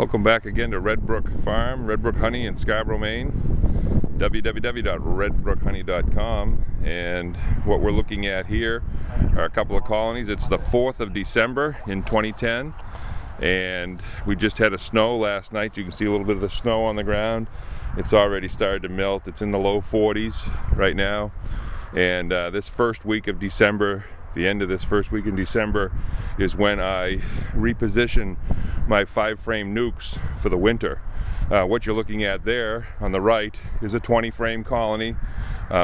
Welcome back again to Red Brook Farm, Red Brook Honey in Scarborough, Maine. www.redbrookhoney.com. And what we're looking at here are a couple of colonies. It's the 4th of December in 2010, and we just had a snow last night. You can see a little bit of the snow on the ground. It's already started to melt. It's in the low 40s right now. And this first week of December, the end of this first week in December, is when I reposition my 5-frame Nucs for the winter. What you're looking at there on the right is a 20-frame colony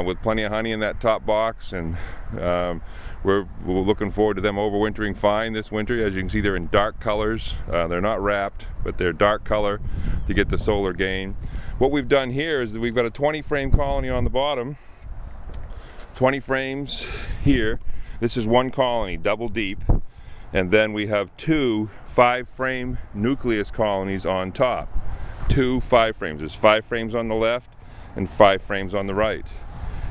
with plenty of honey in that top box, and we're looking forward to them overwintering fine this winter. As you can see, they're in dark colors. They're not wrapped, but they're dark color to get the solar gain. What we've done here is that we've got a 20-frame colony on the bottom, 20 frames here. This is one colony, double deep, and then we have two 5-frame nucleus colonies on top. Two 5 frames. There's 5 frames on the left and 5 frames on the right.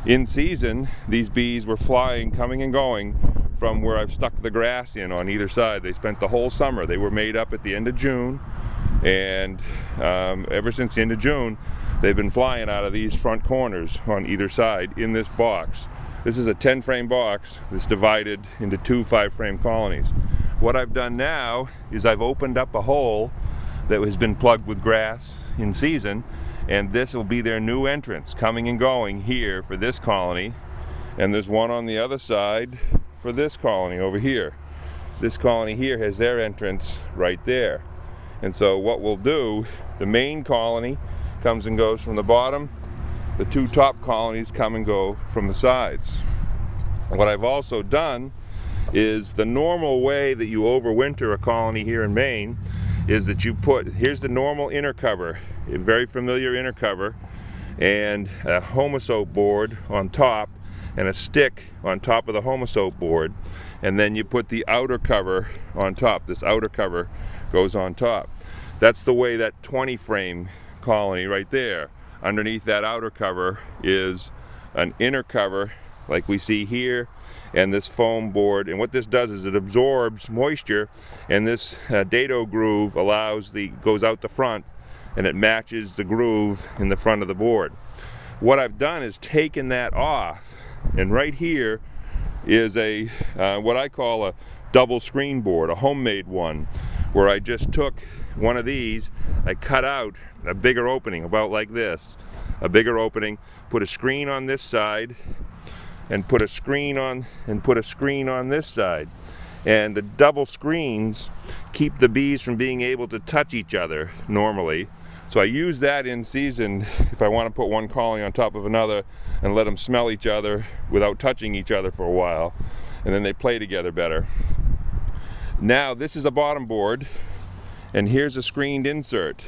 In season, these bees were flying, coming and going from where I've stuck the grass in on either side. They spent the whole summer. They were made up at the end of June, and ever since the end of June, they've been flying out of these front corners on either side in this box. This is a 10-frame box that's divided into two 5-frame colonies. What I've done now is I've opened up a hole that has been plugged with grass in season, and this will be their new entrance, coming and going here for this colony. And there's one on the other side for this colony over here. This colony here has their entrance right there. And so what we'll do, the main colony comes and goes from the bottom. The two top colonies come and go from the sides. What I've also done is the normal way that you overwinter a colony here in Maine is that you put, here's the normal inner cover, a very familiar inner cover, and a homosoap board on top and a stick on top of the homosoap board, and then you put the outer cover on top. This outer cover goes on top. That's the way that 20-frame colony right there. Underneath that outer cover is an inner cover like we see here, and this foam board. And what this does is it absorbs moisture, and this dado groove goes out the front, and it matches the groove in the front of the board. What I've done is taken that off, and right here is a what I call a double screen board, a homemade one, where I just took one of these, I cut out a bigger opening, about like this, a bigger opening, put a screen on this side, and put a screen on this side. And the double screens keep the bees from being able to touch each other normally. So I use that in season if I want to put one colony on top of another and let them smell each other without touching each other for a while, and then they play together better. Now this is a bottom board, and here's a screened insert.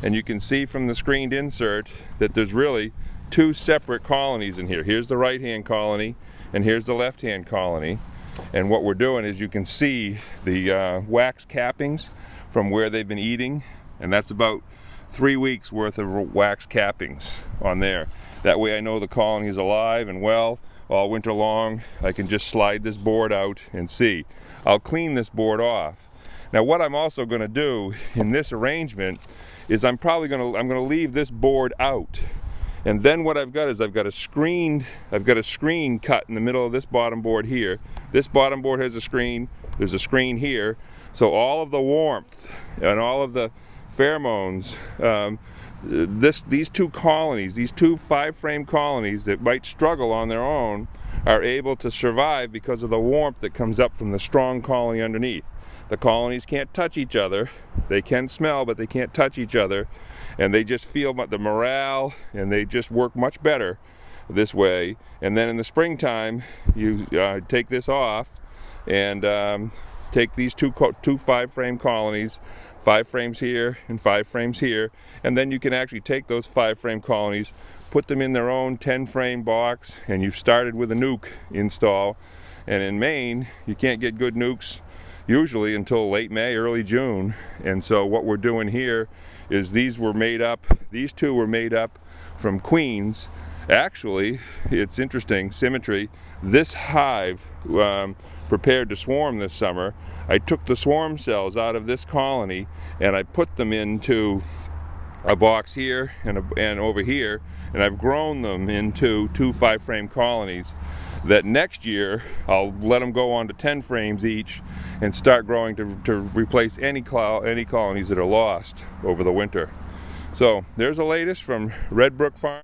And you can see from the screened insert that there's really two separate colonies in here. Here's the right-hand colony, and here's the left-hand colony. And what we're doing is you can see the wax cappings from where they've been eating, and that's about 3 weeks worth of wax cappings on there. That way I know the colony is alive and well all winter long. I can just slide this board out and see. I'll clean this board off. Now what I'm also going to do in this arrangement is I'm going to leave this board out. And then what I've got is I've got a screen cut in the middle of this bottom board here. This bottom board has a screen, there's a screen here. So all of the warmth and all of the pheromones, these two colonies, these two 5-frame colonies that might struggle on their own, are able to survive because of the warmth that comes up from the strong colony underneath. The colonies can't touch each other. They can smell, but they can't touch each other. And they just feel the morale, and they just work much better this way. And then in the springtime, you take this off and take these two 5-frame colonies, 5 frames here and 5 frames here, and then you can actually take those 5-frame colonies, put them in their own 10-frame box, and you've started with a nuc install. And in Maine, you can't get good nucs usually until late May, early June. And so what we're doing here is these two were made up from queens. Actually, it's interesting, symmetry. This hive prepared to swarm this summer, I took the swarm cells out of this colony and I put them into a box here and over here, and I've grown them into 2 5-frame colonies that next year I'll let them go on to 10 frames each and start growing to replace any colonies that are lost over the winter. So there's the latest from Red Brook Farm.